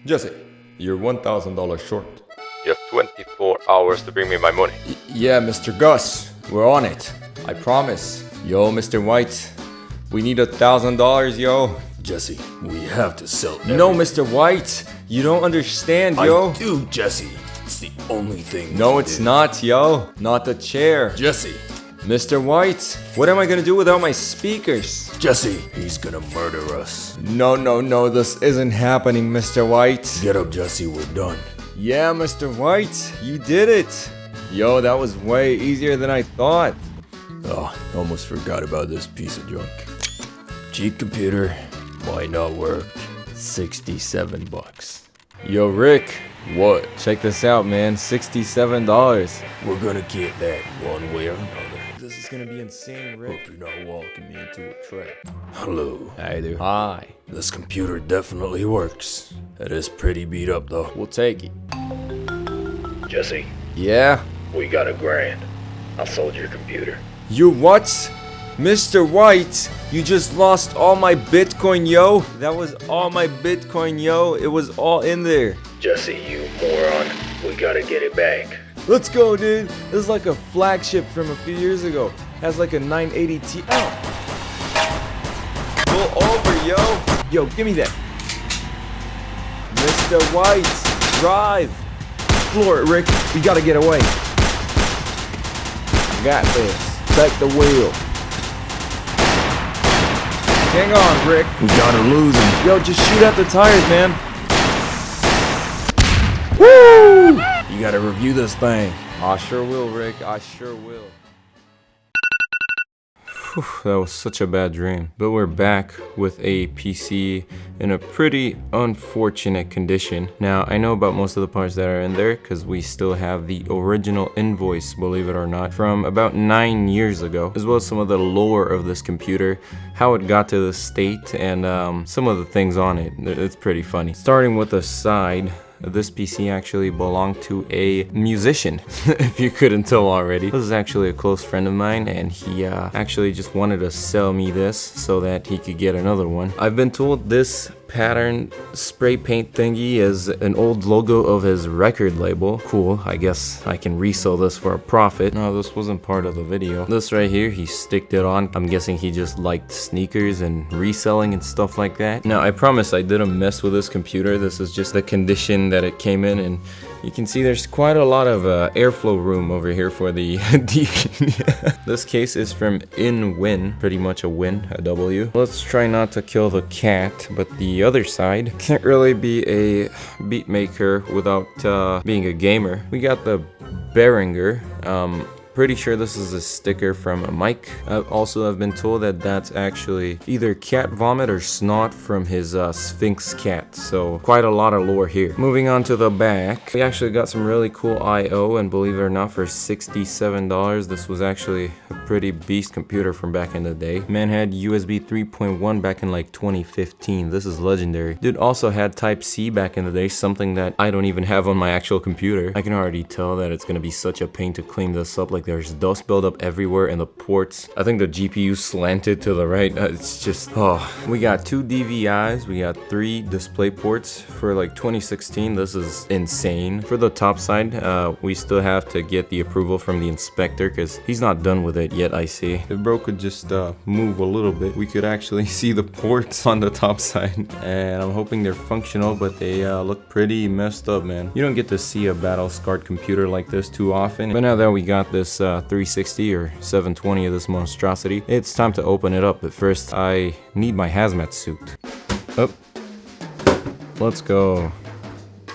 Jesse, you're $1,000 short. You have 24 hours to bring me my money. Yeah, Mr. Gus, we're on it. I promise. Yo, Mr. White, we need $1,000, yo. Jesse, we have to sell everything. No, Mr. White, you don't understand, yo. I do, Jesse. It's the only thing. No, it's not, yo. Not the chair. Jesse. Mr. White, what am I gonna do without my speakers? Jesse, he's gonna murder us. No, this isn't happening, Mr. White. Get up, Jesse, we're done. Yeah, Mr. White, you did it. Yo, that was way easier than I thought. Oh, almost forgot about this piece of junk. Cheap computer, might not work. 67 bucks. Yo, Rick, What? check this out, man. $67. We're gonna get that one way or another. This is gonna be insane, Hope Rick. you're not walking me into a trap. Hello. Hi there. Hi. This computer definitely works. It is pretty beat up though. We'll take it. Jesse, Yeah? we got $1,000. I sold your computer. You what? Mr. White, you just lost all my Bitcoin, yo. That was all my Bitcoin, yo. It was all in there. Jesse, you moron. We gotta get it back. Let's go, dude. This is like a flagship from a few years ago. Has like a 980 Ti. Oh. Pull over, yo. Yo, give me that. Mr. White, drive. Floor it, Rick. We gotta get away. Got this. Take the wheel. Hang on, Rick. We gotta lose him. Yo, just shoot at the tires, man. Woo! You gotta review this thing. I sure will, Rick. I sure will. Whew, that was such a bad dream. But we're back with a PC in a pretty unfortunate condition. Now, I know about most of the parts that are in there because we still have the original invoice, believe it or not, from about 9 years ago, as well as some of the lore of this computer, how it got to this state, and some of the things on it. It's pretty funny. Starting with the side, this PC actually belonged to a musician, if you couldn't tell already. This is actually a close friend of mine, and he actually just wanted to sell me this so that he could get another one. I've been told this pattern spray paint thingy is an old logo of his record label. Cool, I guess I can resell this for a profit. No, this wasn't part of the video. This right here, he sticked it on. I'm guessing he just liked sneakers and reselling and stuff like that. Now, I promise I didn't mess with this computer. This is just the condition that it came in, and you can see there's quite a lot of airflow room over here for the DVD. This case is from InWin, pretty much a win, a W. Let's try not to kill the cat, but the other side can't really be a beat maker without being a gamer. We got the Behringer. Pretty sure this is a sticker from a mic. Also, I've been told that that's actually either cat vomit or snot from his Sphinx cat. So quite a lot of lore here. Moving on to the back, we actually got some really cool I/O, and believe it or not, for $67, this was actually a pretty beast computer from back in the day. Man had USB 3.1 back in like 2015. This is legendary. Dude also had Type-C back in the day, something that I don't even have on my actual computer. I can already tell that it's gonna be such a pain to clean this up. Like, there's dust buildup everywhere in the ports. I think the GPU slanted to the right. It's just, oh. We got 2 DVIs. We got 3 display ports for like 2016. This is insane. For the top side, we still have to get the approval from the inspector because he's not done with it yet, I see. If bro could just move a little bit, we could actually see the ports on the top side. And I'm hoping they're functional, but they look pretty messed up, man. You don't get to see a battle-scarred computer like this too often. But now that we got this 360 or 720 of this monstrosity, it's time to open it up. But first, I need my hazmat suit. Up. Let's go.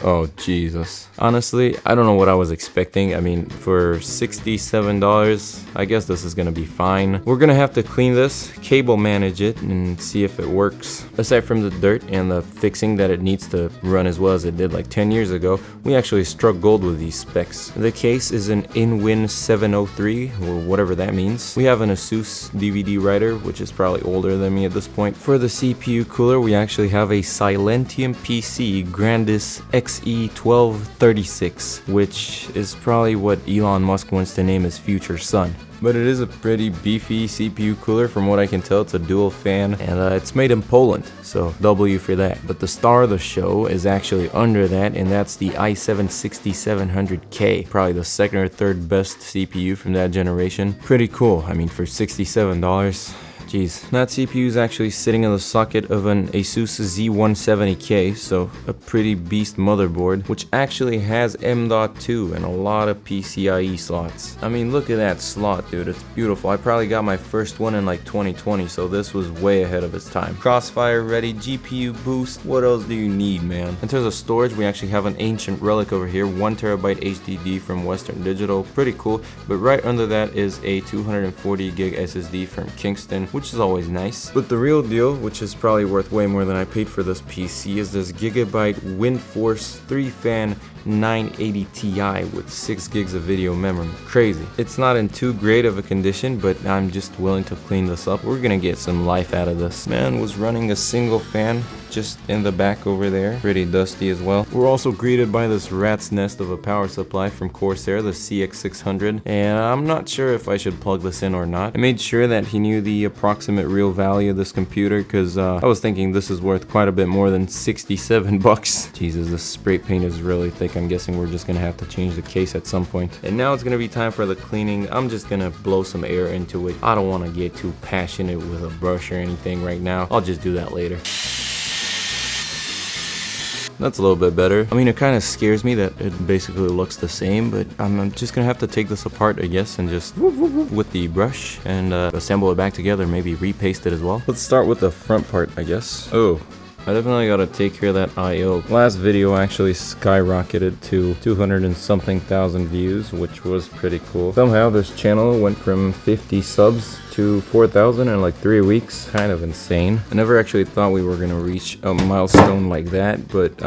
Oh, Jesus. Honestly, I don't know what I was expecting. I mean, for $67, I guess this is gonna be fine. We're gonna have to clean this, cable manage it, and see if it works. Aside from the dirt and the fixing that it needs to run as well as it did like 10 years ago, we actually struck gold with these specs. The case is an InWin 703, or whatever that means. We have an Asus DVD writer, which is probably older than me at this point. For the CPU cooler, we actually have a Silentium PC Grandis X XE1236, which is probably what Elon Musk wants to name his future son. But it is a pretty beefy CPU cooler from what I can tell. It's a dual fan, and it's made in Poland, so W for that. But the star of the show is actually under that, and that's the i7-6700K, probably the second or third best CPU from that generation. Pretty cool. I mean, for $67. Jeez. That CPU is actually sitting in the socket of an Asus Z170K, so a pretty beast motherboard, which actually has M.2 and a lot of PCIe slots. I mean, look at that slot, dude. It's beautiful. I probably got my first one in like 2020, so this was way ahead of its time. Crossfire ready, GPU boost. What else do you need, man? In terms of storage, we actually have an ancient relic over here, 1TB HDD from Western Digital. Pretty cool. But right under that is a 240 gig SSD from Kingston, which is always nice. But the real deal, which is probably worth way more than I paid for this PC, is this Gigabyte WindForce 3-fan 980 Ti with 6 gigs of video memory. Crazy. It's not in too great of a condition, but I'm just willing to clean this up. We're gonna get some life out of this. Man was running a single fan just in the back over there. Pretty dusty as well. We're also greeted by this rat's nest of a power supply from Corsair, the CX600, and I'm not sure if I should plug this in or not. I made sure that he knew the approximate real value of this computer, because I was thinking this is worth quite a bit more than 67 bucks. Jesus, this spray paint is really thick. I'm guessing we're just gonna have to change the case at some point. And now it's gonna be time for the cleaning. I'm just gonna blow some air into it. I don't want to get too passionate with a brush or anything right now. I'll just do that later. That's a little bit better. I mean, it kind of scares me that it basically looks the same, but I'm just gonna have to take this apart, I guess, and just with the brush and assemble it back together, maybe repaste it as well. Let's start with the front part, I guess. Oh, I definitely gotta take care of that I/O. Last video actually skyrocketed to 200 and something thousand views, which was pretty cool. Somehow this channel went from 50 subs to 4,000 in like 3 weeks. Kind of insane. I never actually thought we were gonna reach a milestone like that, but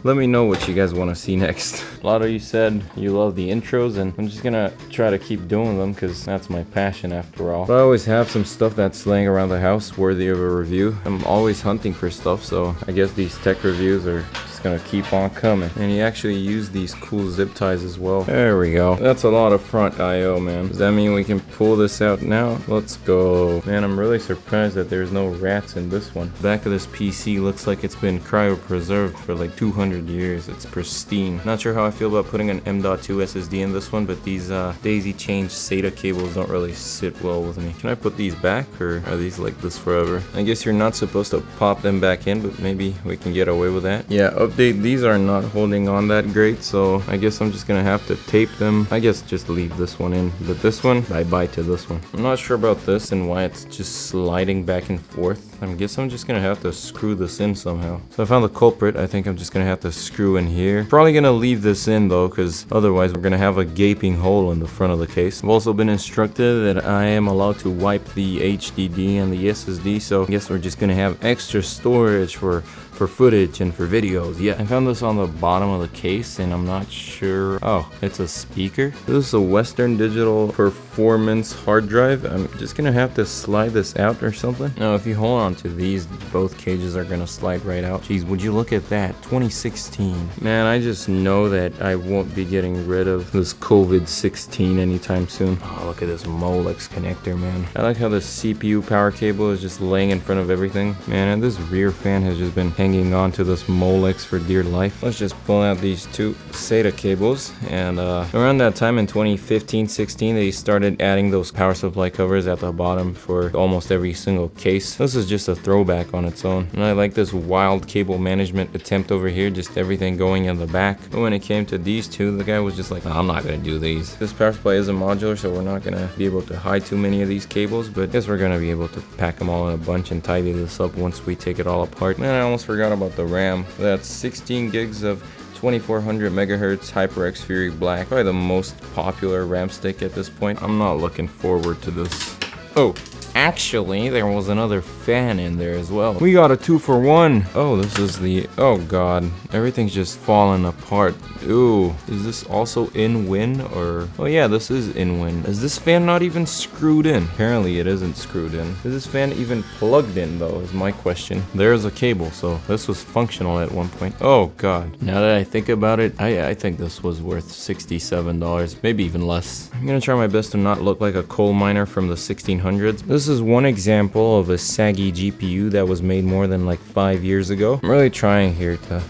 let me know what you guys want to see next. A lot of you said you love the intros, and I'm just gonna try to keep doing them because that's my passion after all. But I always have some stuff that's laying around the house worthy of a review. I'm always hunting for stuff, so I guess these tech reviews are just gonna keep on coming. And he actually used these cool zip ties as well. There we go. That's a lot of front I/O, man. Does that mean we can pull this out now? Let's go. Man, I'm really surprised that there's no rats in this one. Back of this PC looks like it's been cryopreserved for like 200 years. It's pristine. Not sure how I feel about putting an M.2 SSD in this one, but these daisy chain SATA cables don't really sit well with me. Can I put these back, or are these like this forever? I guess you're not supposed to pop them back in, but maybe we can get away with that. Yeah, update, these are not holding on that great, so I guess I'm just gonna have to tape them. I guess just leave this one in, but this one, bye-bye to this one. I'm not sure about this and why it's just sliding back and forth. I guess I'm just gonna have to screw this in somehow. So I found the culprit. I think I'm just gonna have to screw in here. Probably gonna leave this in though, because otherwise we're gonna have a gaping hole in the front of the case. I've also been instructed that I am allowed to wipe the HDD and the SSD, so I guess we're just gonna have extra storage for footage and for videos. Yeah, I found this on the bottom of the case, and I'm not sure. Oh, it's a speaker. This is a Western Digital performance hard drive. I'm just gonna have to slide this out or something. Now, if you hold on to these, both cages are gonna slide right out. Jeez, would you look at that? 2016. Man, I just know that I won't be getting rid of this COVID-16 anytime soon. Oh, look at this Molex connector, man. I like how the CPU power cable is just laying in front of everything. Man, and this rear fan has just been hanging on to this Molex for dear life. Let's just pull out these two SATA cables, and around that time in 2015-16 they started adding those power supply covers at the bottom for almost every single case. This is just a throwback on its own, and I like this wild cable management attempt over here, just everything going in the back. But when it came to these two, the guy was just like, I'm not gonna do these. This power supply isn't modular, so we're not gonna be able to hide too many of these cables, but I guess we're gonna be able to pack them all in a bunch and tidy this up once we take it all apart. Man, I almost forgot about the RAM. That's 16 gigs of 2400 megahertz HyperX Fury Black. Probably the most popular RAM stick at this point. I'm not looking forward to this. Oh, actually, there was another fan in there as well. We got a 2-for-1. Oh, this is the, oh god, everything's just falling apart. Ooh, is this also in win or, oh yeah, this is in win. Is this fan not even screwed in? Apparently it isn't screwed in. Is this fan even plugged in though, is my question. There's a cable, so this was functional at one point. Oh god, now that I think about it, I think this was worth $67, maybe even less. I'm gonna try my best to not look like a coal miner from the 1600s. This is one example of a saggy GPU that was made more than like 5 years ago. I'm really trying here to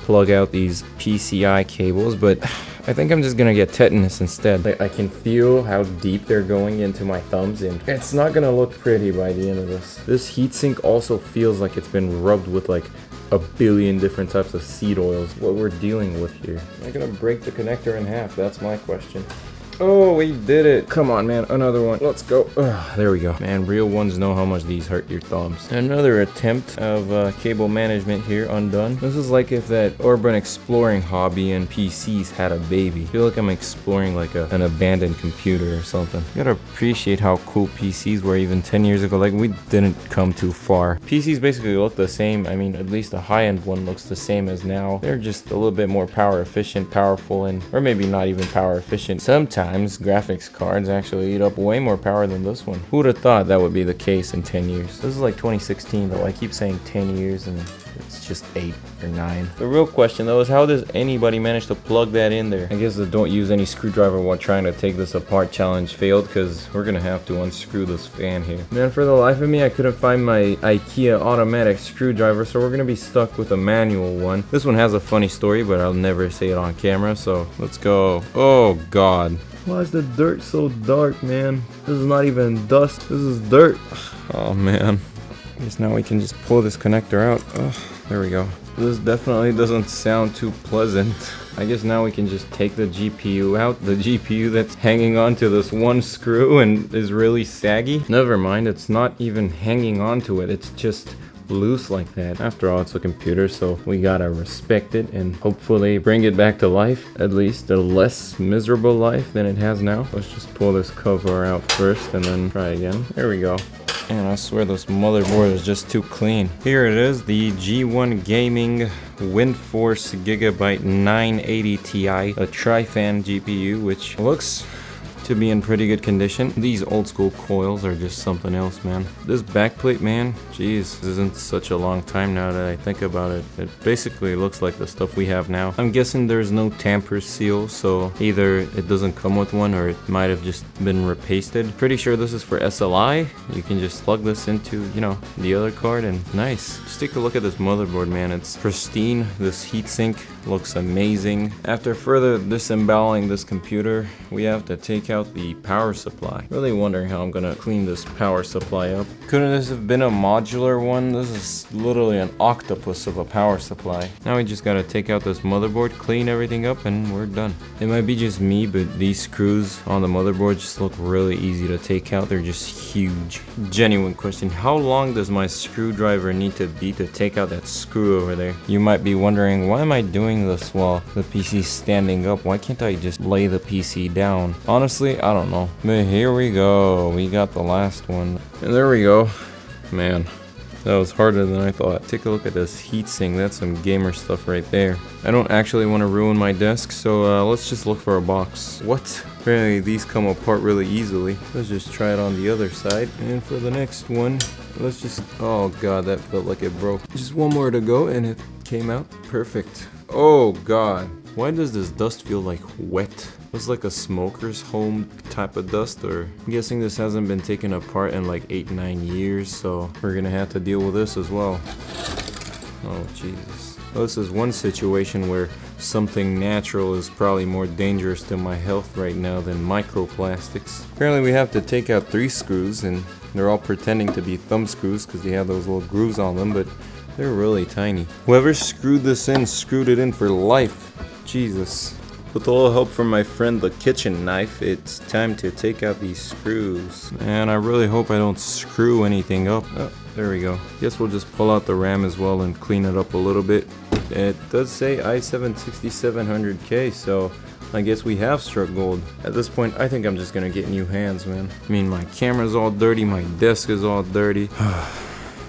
plug out these PCI cables, but I think I'm just gonna get tetanus instead. I can feel how deep they're going into my thumbs, and it's not gonna look pretty by the end of this. This heatsink also feels like it's been rubbed with like a billion different types of seed oils. What we're dealing with here. Am I gonna break the connector in half? That's my question. Oh, we did it. Come on, man. Another one. Let's go. Ugh, there we go. Man, real ones know how much these hurt your thumbs. Another attempt of cable management here undone. This is like if that urban exploring hobby and PCs had a baby. I feel like I'm exploring like an abandoned computer or something. You gotta appreciate how cool PCs were even 10 years ago. Like, we didn't come too far. PCs basically look the same. I mean, at least the high-end one looks the same as now. They're just a little bit more power efficient, powerful, and or maybe not even power efficient. Sometimes graphics cards actually eat up way more power than this one. Who would have thought that would be the case in 10 years? This is like 2016 though. I keep saying 10 years and it's just 8 or 9. The real question though is, how does anybody manage to plug that in there? I guess the don't use any screwdriver while trying to take this apart challenge failed, because we're gonna have to unscrew this fan here. Man, for the life of me, I couldn't find my IKEA automatic screwdriver, so we're gonna be stuck with a manual one. This one has a funny story, but I'll never say it on camera, so let's go. Oh god. Why is the dirt so dark, man? This is not even dust, this is dirt. Oh man. I guess now we can just pull this connector out. Oh, there we go. This definitely doesn't sound too pleasant. I guess now we can just take the GPU out. The GPU that's hanging onto this one screw and is really saggy. Never mind, it's not even hanging onto it. It's just loose like that. After all, it's a computer, so we gotta respect it and hopefully bring it back to life, at least a less miserable life than it has now. Let's just pull this cover out first and then try again. There we go. And I swear this motherboard is just too clean. Here it is, the G1 Gaming WindForce Gigabyte 980 Ti, a tri-fan GPU, which looks to be in pretty good condition. These old school coils are just something else, man. This backplate, man, jeez, this isn't such a long time now that I think about it. It basically looks like the stuff we have now. I'm guessing there's no tamper seal, so either it doesn't come with one or it might have just been repasted. Pretty sure this is for SLI. You can just plug this into, you know, the other card and nice. Just take a look at this motherboard, man. It's pristine. This heatsink looks amazing. After further disemboweling this computer, we have to take out the power supply. Really wondering how I'm gonna clean this power supply up. Couldn't this have been a modular one? This is literally an octopus of a power supply. Now we just gotta take out this motherboard, clean everything up, and we're done. It might be just me, but these screws on the motherboard just look really easy to take out. They're just huge. Genuine question, how long does my screwdriver need to be to take out that screw over there? You might be wondering, why am I doing this while the PC's standing up? Why can't I just lay the PC down? Honestly, I don't know. But here we go. We got the last one. And there we go. Man, that was harder than I thought. Take a look at this heatsink. That's some gamer stuff right there. I don't actually want to ruin my desk, so let's just look for a box. What? Apparently these come apart really easily. Let's just try it on the other side. And for the next one, let's just... Oh god, that felt like it broke. Just one more to go and it came out perfect. Oh god, why does this dust feel like wet? It's like a smoker's home type of dust, or I'm guessing this hasn't been taken apart in like 8-9 years, so we're gonna have to deal with this as well. Oh Jesus. Well, this is one situation where something natural is probably more dangerous to my health right now than microplastics. Apparently we have to take out 3 screws, and they're all pretending to be thumb screws because they have those little grooves on them, but they're really tiny. Whoever screwed this in screwed it in for life. Jesus. With a little help from my friend the kitchen knife, it's time to take out these screws. And I really hope I don't screw anything up. Oh, there we go. Guess we'll just pull out the RAM as well and clean it up a little bit. It does say i7 6700K, so I guess we have struck gold. At this point, I think I'm just gonna get new hands, man. I mean, my camera's all dirty, my desk is all dirty.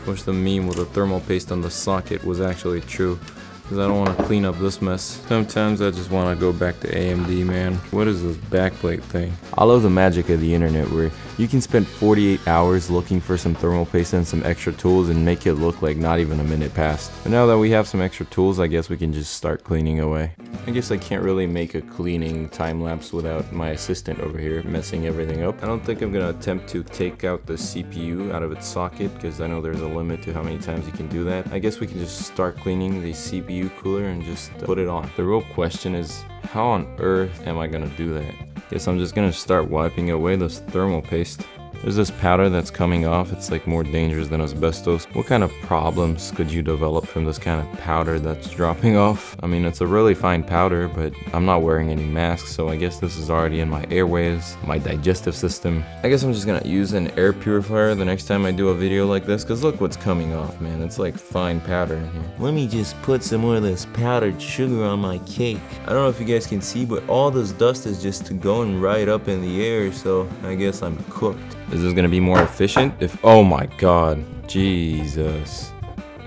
Wish the meme with the thermal paste on the socket was actually true, because I don't want to clean up this mess. Sometimes I just want to go back to AMD, man. What is this backplate thing? I love the magic of the internet where you can spend 48 hours looking for some thermal paste and some extra tools and make it look like not even a minute passed. But now that we have some extra tools, I guess we can just start cleaning away. I guess I can't really make a cleaning time lapse without my assistant over here messing everything up. I don't think I'm gonna attempt to take out the CPU out of its socket because I know there's a limit to how many times you can do that. I guess we can just start cleaning the CPU cooler and just put it on. The real question is, how on earth am I gonna do that? Guess I'm just gonna start wiping away this thermal paste. There's this powder that's coming off. It's like more dangerous than asbestos. What kind of problems could you develop from this kind of powder that's dropping off? I mean, it's a really fine powder, but I'm not wearing any masks, so I guess this is already in my airways, my digestive system. I guess I'm just gonna use an air purifier the next time I do a video like this, because look what's coming off, man. It's like fine powder in here. Let me just put some more of this powdered sugar on my cake. I don't know if you guys can see, but all this dust is just going right up in the air, so I guess I'm cooked. Is this gonna be more efficient? Oh my god, Jesus.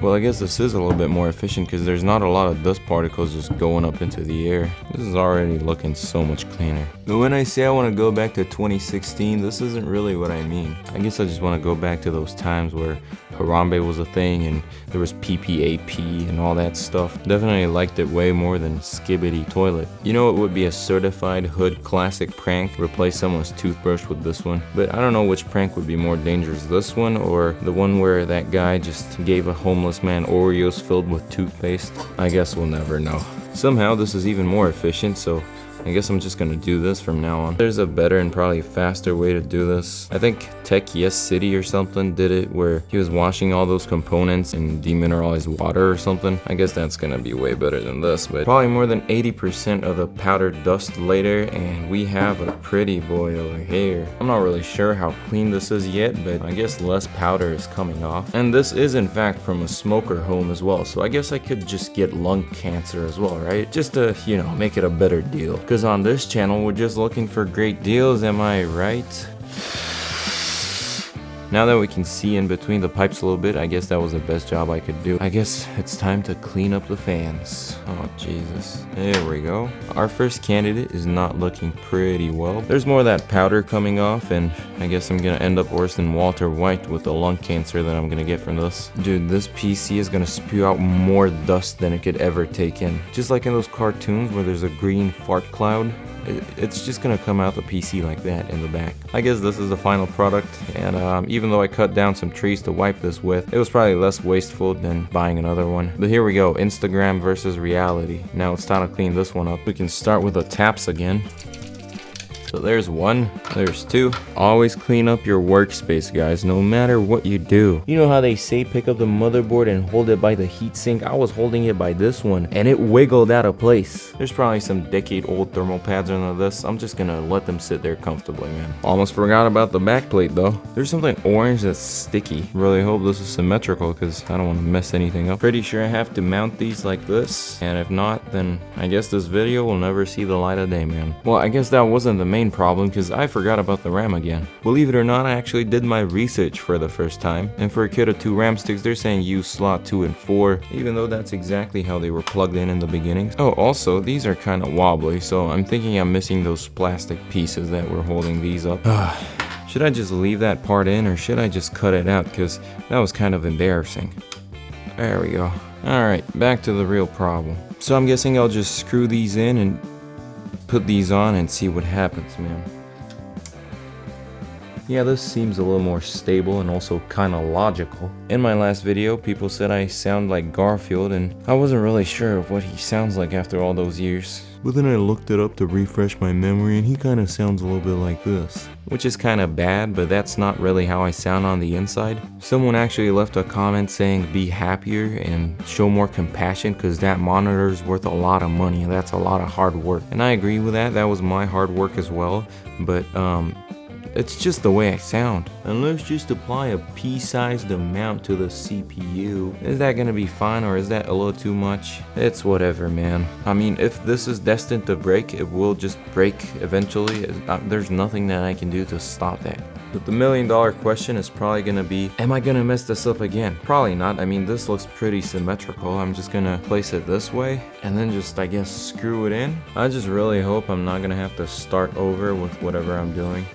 Well, I guess this is a little bit more efficient because there's not a lot of dust particles just going up into the air. This is already looking so much cleaner. But when I say I want to go back to 2016, this isn't really what I mean. I guess I just want to go back to those times where Harambe was a thing and there was PPAP and all that stuff. Definitely liked it way more than Skibbity Toilet. You know it would be a certified hood classic prank? Replace someone's toothbrush with this one. But I don't know which prank would be more dangerous, this one or the one where that guy just gave a homeless man Oreos filled with toothpaste. I guess we'll never know. Somehow this is even more efficient, so I guess I'm just gonna do this from now on. There's a better and probably faster way to do this. I think Tech Yes City or something did it where he was washing all those components in demineralized water or something. I guess that's gonna be way better than this, but probably more than 80% of the powdered dust later, and we have a pretty boy over here. I'm not really sure how clean this is yet, but I guess less powder is coming off. And this is in fact from a smoker home as well, so I guess I could just get lung cancer as well, right? Just to, you know, make it a better deal. Because on this channel, we're just looking for great deals, am I right? Now that we can see in between the pipes a little bit, I guess that was the best job I could do. I guess it's time to clean up the fans. Oh, Jesus. There we go. Our first candidate is not looking pretty well. There's more of that powder coming off, and I guess I'm gonna end up worse than Walter White with the lung cancer that I'm gonna get from this. Dude, this PC is gonna spew out more dust than it could ever take in. Just like in those cartoons where there's a green fart cloud. It's just gonna come out the PC like that in the back. I guess this is the final product, and even though I cut down some trees to wipe this with, it was probably less wasteful than buying another one. But here we go, Instagram versus reality. Now it's time to clean this one up. We can start with the taps again. So there's one, there's two. Always clean up your workspace, guys, no matter what you do. You know how they say pick up the motherboard and hold it by the heatsink? I was holding it by this one and it wiggled out of place. There's probably some decade-old thermal pads under this. I'm just gonna let them sit there comfortably, man. Almost forgot about the backplate though. There's something orange that's sticky. Really hope this is symmetrical because I don't want to mess anything up. Pretty sure I have to mount these like this, and if not, then I guess this video will never see the light of day, man. Well, I guess that wasn't the main problem because I forgot about the RAM again. Believe it or not, I actually did my research for the first time, and for a kit of 2 RAM sticks, they're saying use slot 2 and 4, even though that's exactly how they were plugged in the beginning. Oh, also, these are kind of wobbly, so I'm thinking I'm missing those plastic pieces that were holding these up. Should I just leave that part in, or should I just cut it out, because that was kind of embarrassing. There we go. Alright, back to the real problem. So I'm guessing I'll just screw these in and put these on and see what happens, man. Yeah, this seems a little more stable and also kind of logical. In my last video, people said I sound like Garfield, and I wasn't really sure of what he sounds like after all those years. But then I looked it up to refresh my memory, and he kind of sounds a little bit like this. Which is kind of bad, but that's not really how I sound on the inside. Someone actually left a comment saying be happier and show more compassion because that monitor is worth a lot of money and that's a lot of hard work. And I agree with that. That was my hard work as well. But it's just the way I sound. And let's just apply a pea-sized amount to the CPU. Is that gonna be fine, or is that a little too much? It's whatever, man. I mean, if this is destined to break, it will just break eventually. There's nothing that I can do to stop that. But the $1,000,000 question is probably gonna be, am I gonna mess this up again? Probably not. I mean, this looks pretty symmetrical. I'm just gonna place it this way and then just, I guess, screw it in. I just really hope I'm not gonna have to start over with whatever I'm doing.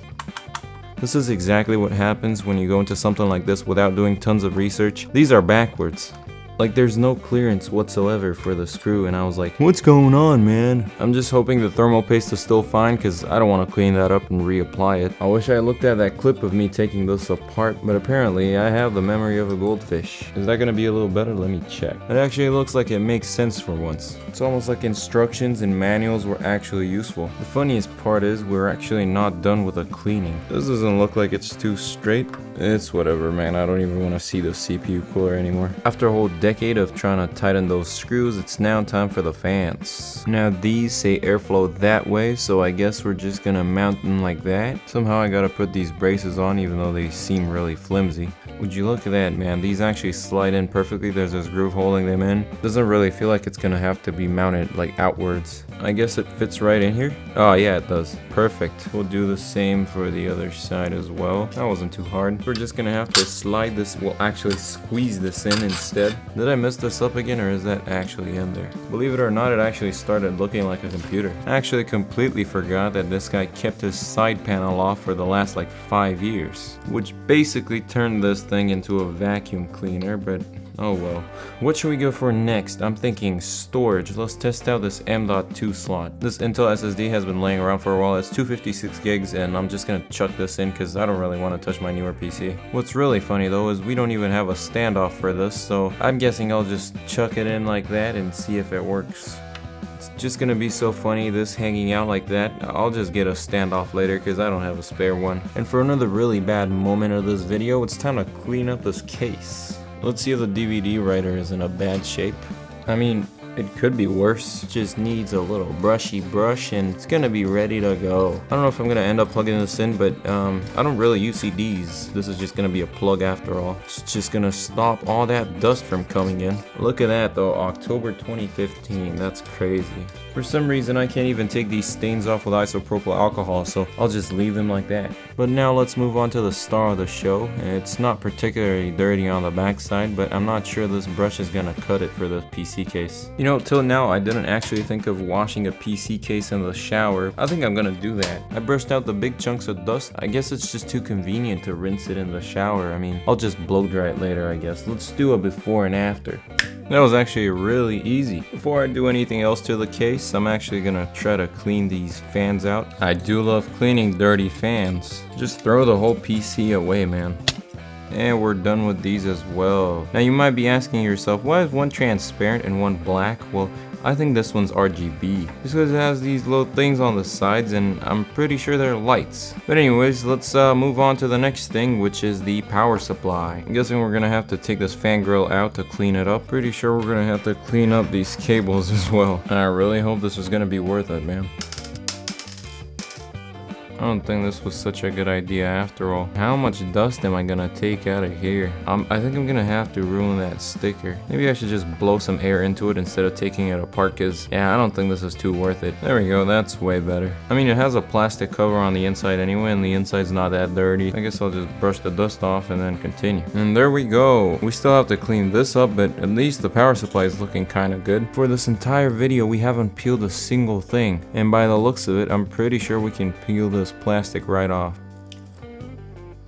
This is exactly what happens when you go into something like this without doing tons of research. These are backwards. Like, there's no clearance whatsoever for the screw, and I was like, what's going on, man? I'm just hoping the thermal paste is still fine, because I don't want to clean that up and reapply it. I wish I looked at that clip of me taking this apart, but apparently I have the memory of a goldfish. Is that going to be a little better? Let me check. It actually looks like it makes sense for once. It's almost like instructions and manuals were actually useful. The funniest part is we're actually not done with the cleaning. This doesn't look like it's too straight. It's whatever, man. I don't even want to see the CPU cooler anymore. After a whole decade of trying to tighten those screws, it's now time for the fans. Now these say airflow that way, so I guess we're just gonna mount them like that. Somehow I gotta put these braces on even though they seem really flimsy. Would you look at that, man? These actually slide in perfectly. There's this groove holding them in. Doesn't really feel like it's gonna have to be mounted like outwards. I guess it fits right in here. Oh yeah, it does. Perfect. We'll do the same for the other side as well. That wasn't too hard. We're just gonna have to slide this, well, actually squeeze this in instead. Did I mess this up again, or is that actually in there? Believe it or not, it actually started looking like a computer. I actually completely forgot that this guy kept his side panel off for the last like 5 years, which basically turned this thing into a vacuum cleaner, but oh well. What should we go for next? I'm thinking storage. Let's test out this M.2 slot. This Intel SSD has been laying around for a while. It's 256 gigs, and I'm just gonna chuck this in because I don't really want to touch my newer PC. What's really funny though is we don't even have a standoff for this, so I'm guessing I'll just chuck it in like that and see if it works. It's just gonna be so funny, this hanging out like that. I'll just get a standoff later because I don't have a spare one. And for another really bad moment of this video, it's time to clean up this case. Let's see if the DVD writer is in a bad shape. I mean, it could be worse. Just needs a little brushy brush and it's gonna be ready to go. I don't know if I'm gonna end up plugging this in, but I don't really use CDs. This is just gonna be a plug after all. It's just gonna stop all that dust from coming in. Look at that though, October 2015, that's crazy. For some reason I can't even take these stains off with isopropyl alcohol, so I'll just leave them like that. But now let's move on to the star of the show. It's not particularly dirty on the backside, but I'm not sure this brush is gonna cut it for the PC case. You know, till now I didn't actually think of washing a PC case in the shower. I think I'm gonna do that. I brushed out the big chunks of dust. I guess it's just too convenient to rinse it in the shower. I mean, I'll just blow dry it later, I guess. Let's do a before and after. That was actually really easy. Before I do anything else to the case, I'm actually gonna try to clean these fans out. I do love cleaning dirty fans. Just throw the whole PC away, man. And we're done with these as well. Now you might be asking yourself, why is one transparent and one black? Well, I think this one's RGB. Just because it has these little things on the sides and I'm pretty sure they're lights. But anyways, let's move on to the next thing, which is the power supply. I'm guessing we're gonna have to take this fan grill out to clean it up. Pretty sure we're gonna have to clean up these cables as well. I really hope this is gonna be worth it, man. I don't think this was such a good idea after all. How much dust am I gonna take out of here? I think I'm gonna have to ruin that sticker. Maybe I should just blow some air into it instead of taking it apart, cause yeah, I don't think this is too worth it. There we go, that's way better. I mean, it has a plastic cover on the inside anyway, and the inside's not that dirty. I guess I'll just brush the dust off and then continue. And there we go. We still have to clean this up, but at least the power supply is looking kinda good. For this entire video, we haven't peeled a single thing. And by the looks of it, I'm pretty sure we can peel this plastic right off.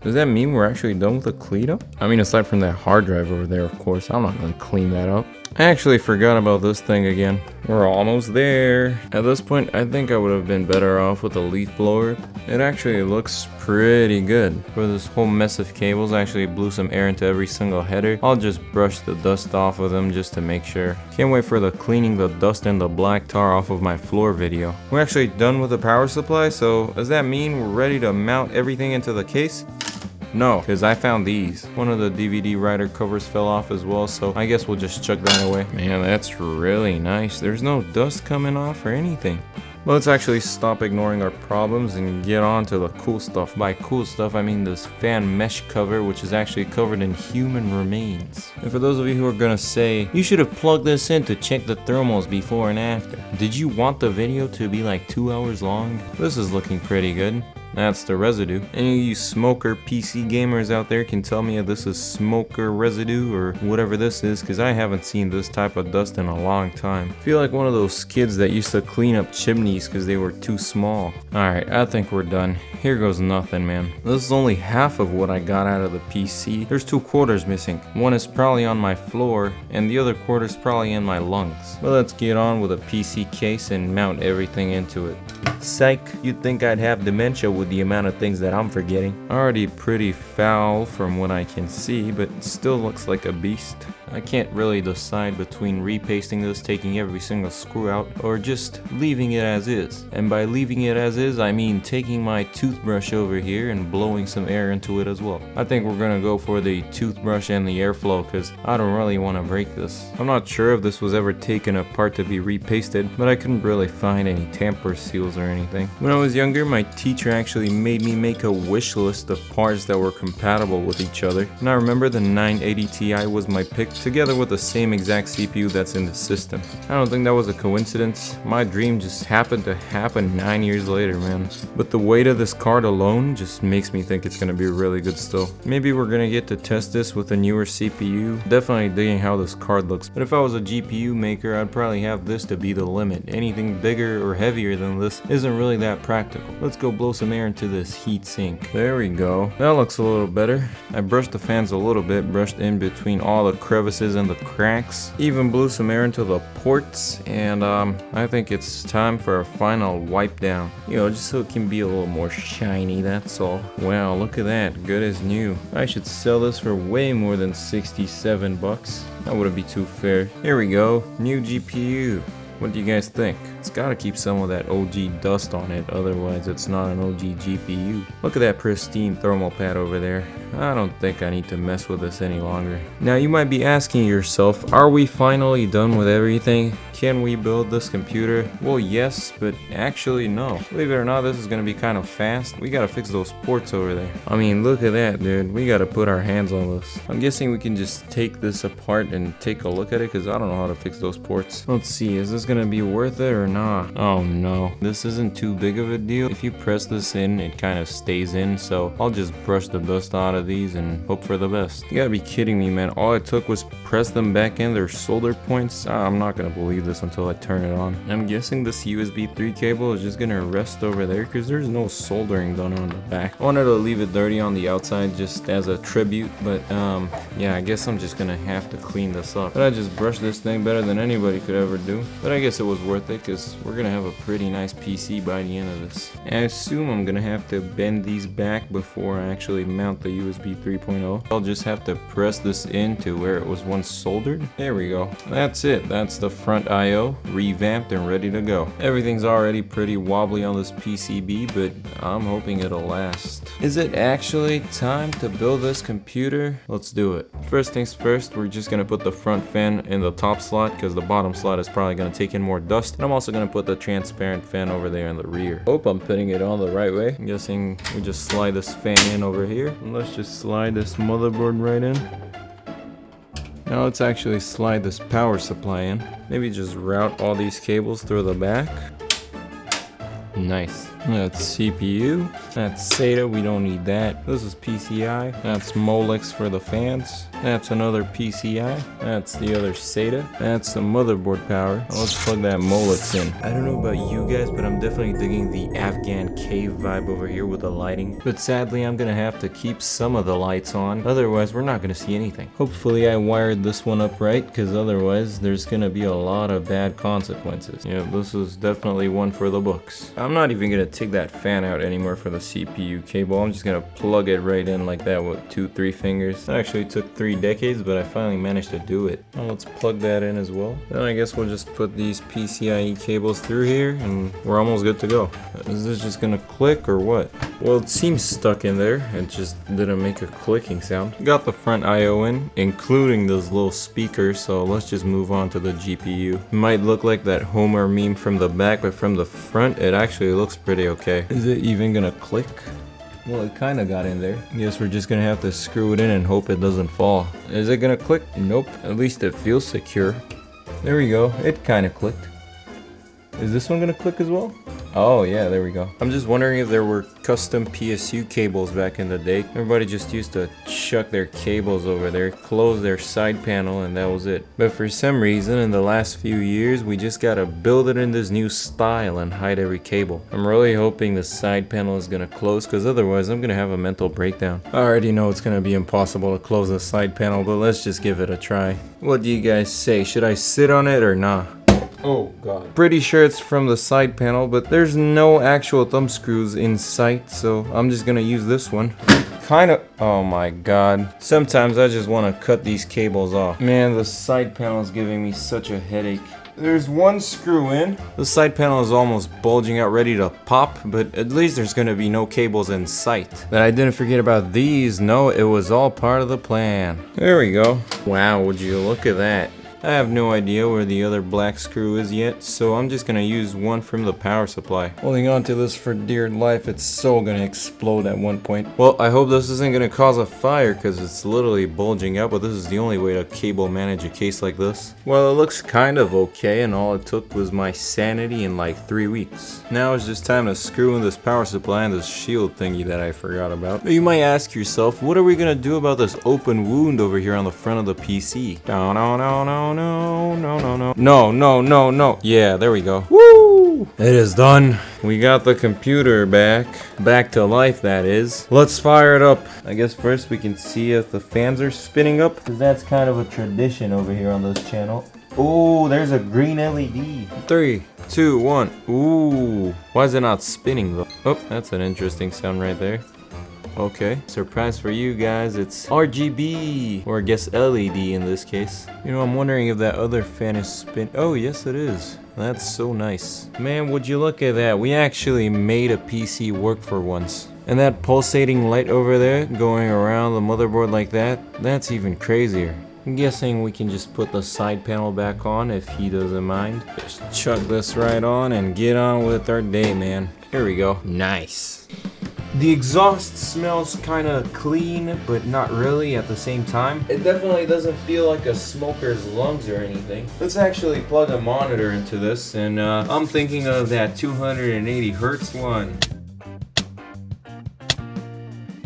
Does that mean we're actually done with the cleanup? I mean, aside from that hard drive over there, of course, I'm not gonna clean that up. I actually forgot about this thing again. We're almost there. At this point, I think I would have been better off with a leaf blower. It actually looks pretty good. For this whole mess of cables, I actually blew some air into every single header. I'll just brush the dust off of them just to make sure. Can't wait for the cleaning the dust and the black tar off of my floor video. We're actually done with the power supply, so does that mean we're ready to mount everything into the case? No, because I found these. One of the DVD writer covers fell off as well, so I guess we'll just chuck that away. Man, that's really nice. There's no dust coming off or anything. But let's actually stop ignoring our problems and get on to the cool stuff. By cool stuff, I mean this fan mesh cover, which is actually covered in human remains. And for those of you who are gonna say, you should have plugged this in to check the thermals before and after. Did you want the video to be like 2 hours long? This is looking pretty good. That's the residue. Any of you smoker PC gamers out there can tell me if this is smoker residue or whatever this is, because I haven't seen this type of dust in a long time. I feel like one of those kids that used to clean up chimneys because they were too small. Alright, I think we're done. Here goes nothing, man. This is only half of what I got out of the PC. There's 2 quarters missing. One is probably on my floor, and the other quarter is probably in my lungs. But let's get on with a PC case and mount everything into it. Psych, you'd think I'd have dementia with the amount of things that I'm forgetting. Already pretty foul from what I can see, but still looks like a beast. I can't really decide between repasting this, taking every single screw out, or just leaving it as is. And by leaving it as is, I mean taking my toothbrush over here and blowing some air into it as well. I think we're gonna go for the toothbrush and the airflow because I don't really want to break this. I'm not sure if this was ever taken apart to be repasted, but I couldn't really find any tamper seals or anything. When I was younger, my teacher actually made me make a wish list of parts that were compatible with each other. And I remember the 980 Ti was my pick, together with the same exact CPU that's in the system. I don't think that was a coincidence. My dream just happened to happen 9 years later, man. But the weight of this card alone just makes me think it's gonna be really good still. Maybe we're gonna get to test this with a newer CPU. Definitely digging how this card looks. But if I was a GPU maker, I'd probably have this to be the limit. Anything bigger or heavier than this isn't really that practical. Let's go blow some air into this heat sink. There we go. That looks a little better. I brushed the fans a little bit, brushed in between all the crevices and the cracks. Even blew some air into the ports, and I think it's time for a final wipe down. You know, just so it can be a little more shiny, that's all. Wow, look at that, good as new. I should sell this for way more than 67 bucks. That wouldn't be too fair. Here we go, new GPU. What do you guys think? It's gotta keep some of that OG dust on it, otherwise it's not an OG GPU. Look at that pristine thermal pad over there. I don't think I need to mess with this any longer. Now you might be asking yourself, are we finally done with everything? Can we build this computer? Well, yes, but actually no. Believe it or not, this is gonna be kind of fast. We gotta fix those ports over there. I mean, look at that, dude. We gotta put our hands on this. I'm guessing we can just take this apart and take a look at it, because I don't know how to fix those ports. Let's see, is this gonna be worth it or not? Oh no, this isn't too big of a deal. If you press this in, it kind of stays in, so I'll just brush the dust out of these and hope for the best. You gotta be kidding me, man. All it took was press them back in, their solder points. I'm not gonna believe this until I turn it on. I'm guessing this USB 3 cable is just gonna rest over there because there's no soldering done on the back. I wanted to leave it dirty on the outside just as a tribute, but yeah, I guess I'm just gonna have to clean this up. But I just brushed this thing better than anybody could ever do. But I guess it was worth it because we're gonna have a pretty nice PC by the end of this. And I assume I'm gonna have to bend these back before I actually mount the USB 3.0. I'll just have to press this into where it was once soldered. There we go. That's it. That's the front IO, revamped and ready to go. Everything's already pretty wobbly on this PCB, but I'm hoping it'll last. Is it actually time to build this computer? Let's do it. First things first, we're just gonna put the front fan in the top slot because the bottom slot is probably gonna take in more dust. And I'm also gonna put the transparent fan over there in the rear. Hope I'm putting it on the right way. I'm guessing we just slide this fan in over here. And let's just slide this motherboard right in. Now let's actually slide this power supply in. Maybe just route all these cables through the back. Nice. That's CPU. That's SATA, we don't need that. This is PCI. That's Molex for the fans. That's another PCI. That's the other SATA. That's the motherboard power. Now let's plug that Molex in. I don't know about you guys, but I'm definitely digging the Afghan cave vibe over here with the lighting. But sadly, I'm gonna have to keep some of the lights on. Otherwise, we're not gonna see anything. Hopefully, I wired this one up right, because otherwise, there's gonna be a lot of bad consequences. Yeah, this is definitely one for the books. I'm not even gonna take that fan out anymore for the CPU cable. I'm just gonna plug it right in like that with 2-3 fingers. It actually took 3 decades, but I finally managed to do it. Now let's plug that in as well. Then I guess we'll just put these PCIe cables through here and we're almost good to go. Is this just gonna click or what? Well, it seems stuck in there. It just didn't make a clicking sound. Got the front I/O in, including those little speakers, so let's just move on to the GPU. It might look like that Homer meme from the back, but from the front, it actually looks pretty okay. Is it even gonna click? Well, it kind of got in there. Guess we're just gonna have to screw it in and hope it doesn't fall. Is it gonna click? Nope. At least it feels secure. There we go. It kind of clicked. Is this one gonna click as well? Oh yeah, there we go. I'm just wondering if there were custom PSU cables back in the day. Everybody just used to chuck their cables over there, close their side panel, and that was it. But for some reason, in the last few years, we just gotta build it in this new style and hide every cable. I'm really hoping the side panel is gonna close, because otherwise I'm gonna have a mental breakdown. I already know it's gonna be impossible to close the side panel, but let's just give it a try. What do you guys say? Should I sit on it or not? Oh god. Pretty sure it's from the side panel, but there's no actual thumb screws in sight, so I'm just gonna use this one. Oh my god. Sometimes I just want to cut these cables off. Man, the side panel is giving me such a headache. There's one screw in. The side panel is almost bulging out, ready to pop, but at least there's gonna be no cables in sight. But I didn't forget about these. No, it was all part of the plan. There we go. Wow, would you look at that? I have no idea where the other black screw is yet, so I'm just gonna use one from the power supply. Holding on to this for dear life, it's so gonna explode at one point. Well, I hope this isn't gonna cause a fire, because it's literally bulging out, but this is the only way to cable manage a case like this. Well, it looks kind of okay, and all it took was my sanity in like 3 weeks. Now it's just time to screw in this power supply and this shield thingy that I forgot about. But you might ask yourself, what are we gonna do about this open wound over here on the front of the PC? No. Yeah, there we go. Woo! It is done. We got the computer back to life, that is. Let's fire it up. I guess first we can see if the fans are spinning up, because that's kind of a tradition over here on this channel. Oh, there's a green LED. 3, 2, 1. Ooh, why is it not spinning though? Oh, that's an interesting sound right there. Okay, surprise for you guys, it's RGB, or I guess LED in this case. You know, I'm wondering if that other fan is spin. Oh, yes it is. That's so nice. Man, would you look at that? We actually made a PC work for once. And that pulsating light over there going around the motherboard like that, that's even crazier. I'm guessing we can just put the side panel back on if he doesn't mind. Just chuck this right on and get on with our day, man. Here we go. Nice. The exhaust smells kind of clean, but not really at the same time. It definitely doesn't feel like a smoker's lungs or anything. Let's actually plug a monitor into this, and I'm thinking of that 280 hertz one.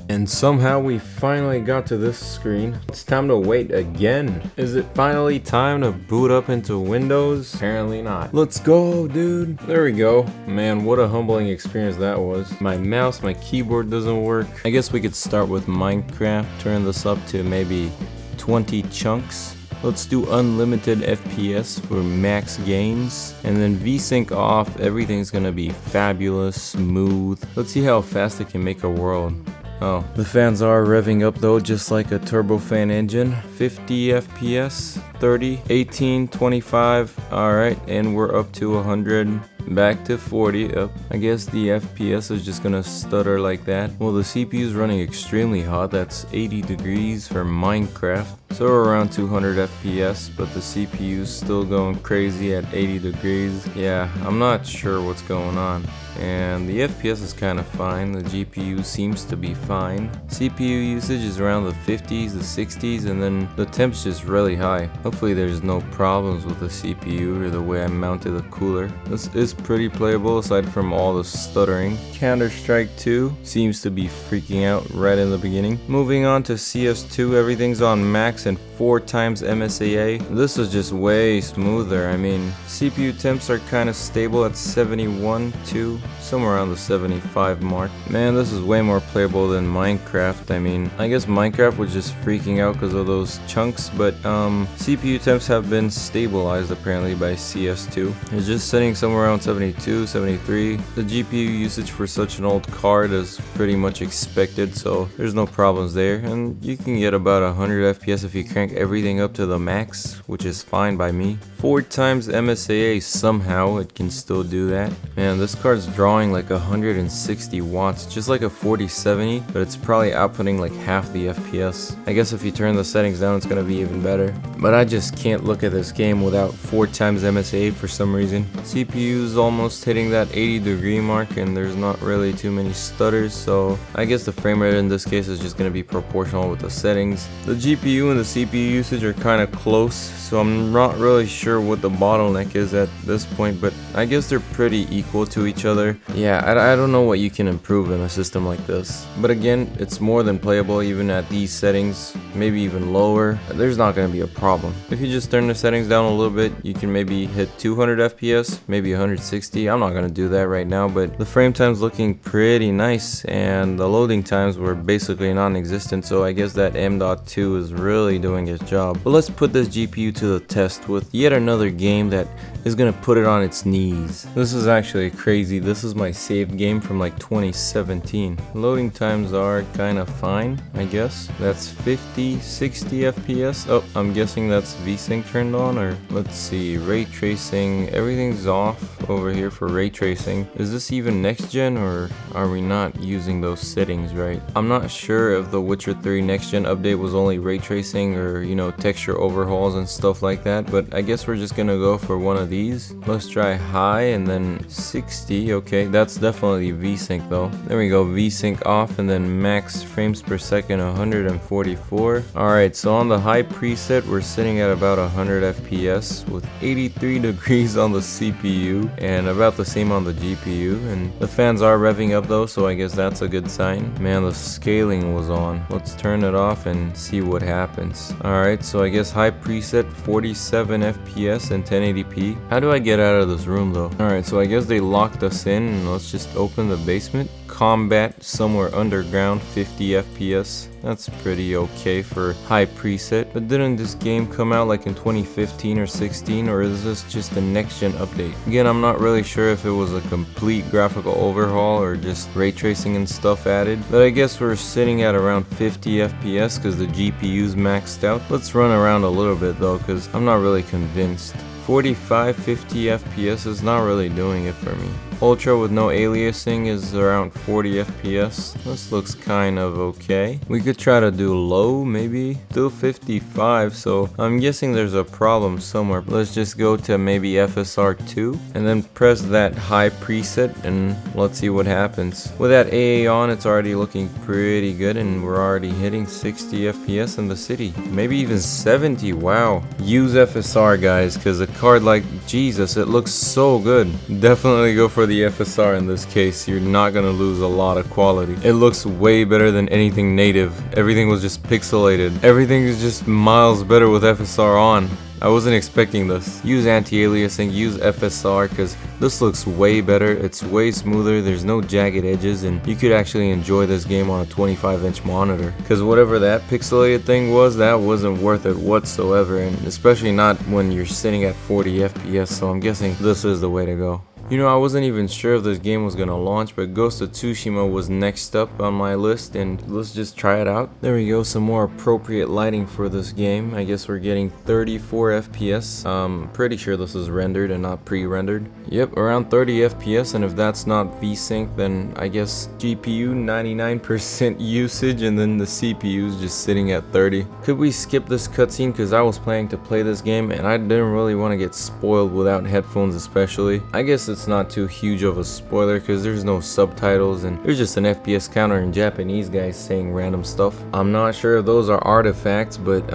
And somehow we finally got to this screen. It's time to wait again. Is it finally time to boot up into Windows? Apparently not. Let's go, dude. There we go. Man, what a humbling experience that was. My mouse, my keyboard doesn't work. I guess we could start with Minecraft. Turn this up to maybe 20 chunks. Let's do unlimited FPS for max gains. And then VSync off. Everything's gonna be fabulous, smooth. Let's see how fast it can make a world. Oh, the fans are revving up though, just like a turbofan engine. 50 FPS, 30, 18, 25. Alright, and we're up to 100. Back to 40. I guess the FPS is just gonna stutter like that. Well, the CPU is running extremely hot. That's 80 degrees for Minecraft. So we're around 200 FPS, but the CPU is still going crazy at 80 degrees. Yeah, I'm not sure what's going on. And the FPS is kind of fine. The GPU seems to be fine. CPU usage is around the 50s, the 60s, and then the temp's just really high. Hopefully there's no problems with the CPU or the way I mounted the cooler. This is pretty playable aside from all the stuttering. Counter-Strike 2 seems to be freaking out right in the beginning. Moving on to CS2, everything's on max and 4 times MSAA. This is just way smoother. I mean, CPU temps are kind of stable at 71 too, somewhere around the 75 mark. Man, this is way more playable than Minecraft. I mean, I guess Minecraft was just freaking out because of those chunks, but CPU temps have been stabilized apparently by CS2. It's just sitting somewhere around 72, 73. The GPU usage for such an old card is pretty much expected, so there's no problems there. And you can get about 100 FPS if if you crank everything up to the max, which is fine by me. 4 times MSAA, somehow it can still do that. Man, this card's drawing like 160 watts, just like a 4070, but it's probably outputting like half the FPS. I guess if you turn the settings down, it's gonna be even better. But I just can't look at this game without 4 times MSAA for some reason. CPU's almost hitting that 80-degree mark, and there's not really too many stutters, so I guess the frame rate in this case is just gonna be proportional with the settings. The GPU and the CPU usage are kind of close, so I'm not really sure what the bottleneck is at this point, but I guess they're pretty equal to each other. Yeah, I don't know what you can improve in a system like this, but again, it's more than playable even at these settings, maybe even lower. There's not going to be a problem. If you just turn the settings down a little bit, you can maybe hit 200 FPS, maybe 160. I'm not going to do that right now, but the frame time's looking pretty nice, and the loading times were basically non-existent, so I guess that M.2 is really doing its job. But let's put this GPU to the test with yet another game that is gonna put it on its knees. This is actually crazy. This is my saved game from like 2017. Loading times are kind of fine, I guess. That's 50, 60 FPS. Oh, I'm guessing that's VSync turned on, or let's see, ray tracing. Everything's off over here for ray tracing. Is this even next gen, or are we not using those settings right? I'm not sure if the Witcher 3 next gen update was only ray tracing or, you know, texture overhauls and stuff like that, but I guess we're just gonna go for one of these. Let's try high and then 60. Okay, that's definitely VSync though. There we go, VSync off, and then max frames per second 144. Alright, so on the high preset we're sitting at about 100 FPS with 83 degrees on the CPU and about the same on the GPU, and the fans are revving up though, so I guess that's a good sign. Man, the scaling was on. Let's turn it off and see what happens. Alright, so I guess high preset 47 FPS and 1080p. How do I get out of this room though? Alright, so I guess they locked us in, and let's just open the basement. Combat somewhere underground, 50 FPS. That's pretty okay for high preset. But didn't this game come out like in 2015 or 16, or is this just a next gen update? Again, I'm not really sure if it was a complete graphical overhaul or just ray tracing and stuff added, but I guess we're sitting at around 50 FPS because the GPU's maxed out. Let's run around a little bit though, because I'm not really convinced. 45, 50 FPS is not really doing it for me. Ultra with no aliasing is around 40 FPS. This looks kind of okay. We could try to do low, maybe. Still 55, so I'm guessing there's a problem somewhere. Let's just go to maybe FSR 2 and then press that high preset and let's see what happens. With that AA on, it's already looking pretty good, and we're already hitting 60 FPS in the city. Maybe even 70, wow. Use FSR, guys, because a card like Jesus, it looks so good. Definitely go for the FSR in this case. You're not gonna lose a lot of quality. It looks way better than anything native. Everything was just pixelated. Everything is just miles better with FSR on. I wasn't expecting this. Use anti-aliasing, use FSR, because this looks way better. It's way smoother, there's no jagged edges, and you could actually enjoy this game on a 25-inch monitor. Because whatever that pixelated thing was, that wasn't worth it whatsoever, and especially not when you're sitting at 40 FPS, so I'm guessing this is the way to go. You know, I wasn't even sure if this game was gonna launch, but Ghost of Tsushima was next up on my list, and let's just try it out. There we go, some more appropriate lighting for this game. I guess we're getting 34 FPS. Pretty sure this is rendered and not pre-rendered. Yep, around 30 FPS, and if that's not VSync, then I guess GPU 99% usage, and then the CPU's just sitting at 30. Could we skip this cutscene, because I was planning to play this game, and I didn't really want to get spoiled without headphones especially. I guess it's not too huge of a spoiler because there's no subtitles and there's just an FPS counter in Japanese guys saying random stuff. I'm not sure if those are artifacts, but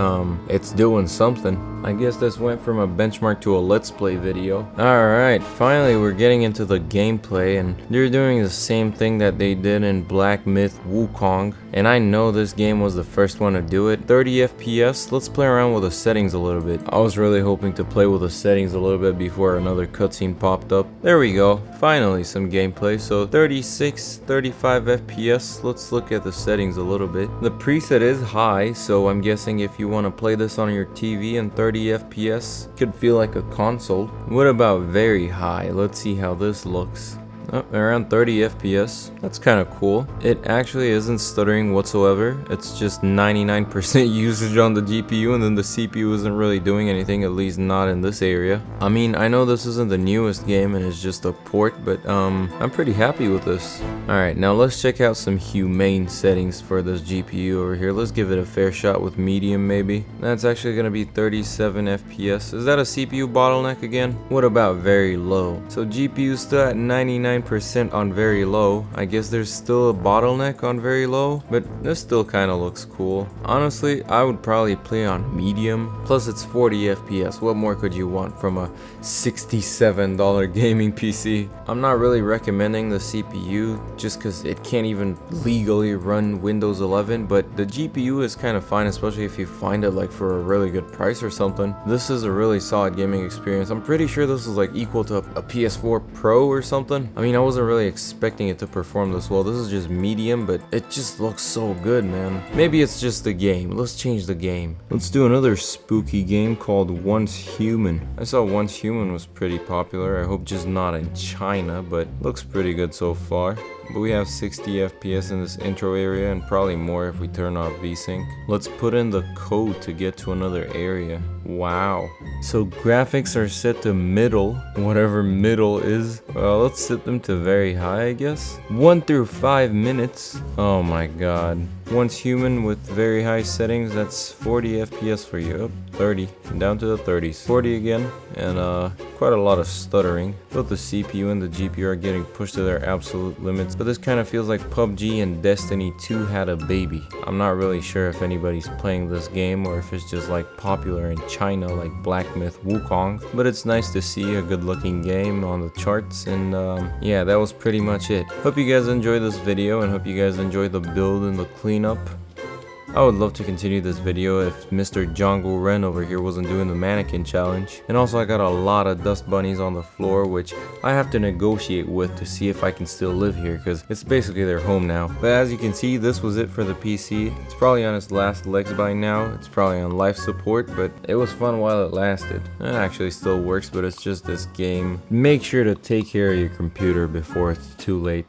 it's doing something. I guess this went from a benchmark to a let's play video. Alright, finally we're getting into the gameplay, and they're doing the same thing that they did in Black Myth Wukong, and I know this game was the first one to do it. 30 FPS, let's play around with the settings a little bit. I was really hoping to play with the settings a little bit before another cutscene popped up. There we go, finally some gameplay. So 36, 35 FPS, let's look at the settings a little bit. The preset is high, so I'm guessing if you want to play this on your TV and 30 FPS, could feel like a console. What about very high? Let's see how this looks. Oh, around 30 FPS. That's kind of cool. It actually isn't stuttering whatsoever. It's just 99% usage on the GPU, and then the CPU isn't really doing anything, at least not in this area. I mean, I know this isn't the newest game and it's just a port, but I'm pretty happy with this. Alright, now let's check out some humane settings for this GPU over here. Let's give it a fair shot with medium maybe. That's actually gonna be 37 FPS. Is that a CPU bottleneck again? What about very low? So GPU still at 99% on very low. I guess there's still a bottleneck on very low, but this still kind of looks cool. Honestly, I would probably play on medium. Plus it's 40 FPS. What more could you want from a $67 gaming PC? I'm not really recommending the CPU just because it can't even legally run Windows 11, but the GPU is kind of fine, especially if you find it like for a really good price or something. This is a really solid gaming experience. I'm pretty sure this is like equal to a PS4 Pro or something. I mean, I wasn't really expecting it to perform this well. This is just medium, but it just looks so good, man. Maybe it's just the game. Let's change the game. Let's do another spooky game called Once Human. I saw Once Human was pretty popular. I hope just not in China, but looks pretty good so far. But we have 60 FPS in this intro area and probably more if we turn off VSync. Let's put in the code to get to another area. Wow. So graphics are set to middle, whatever middle is. Well, let's set them to very high, I guess. 1 through 5 minutes. Oh my god. Once Human with very high settings, that's 40 FPS for you. Oh, 30, down to the 30s. 40 again, and quite a lot of stuttering. Both the CPU and the GPU are getting pushed to their absolute limits, but this kind of feels like PUBG and Destiny 2 had a baby. I'm not really sure if anybody's playing this game or if it's just like popular in China like Black Myth Wukong, but it's nice to see a good looking game on the charts, and yeah, that was pretty much it. Hope you guys enjoyed this video and hope you guys enjoyed the build and the cleanup. I would love to continue this video if Mr. Jungle Ren over here wasn't doing the mannequin challenge. And also I got a lot of dust bunnies on the floor, which I have to negotiate with to see if I can still live here, because it's basically their home now. But as you can see, this was it for the PC. It's probably on its last legs by now. It's probably on life support, but it was fun while it lasted. It actually still works, but it's just this game. Make sure to take care of your computer before it's too late.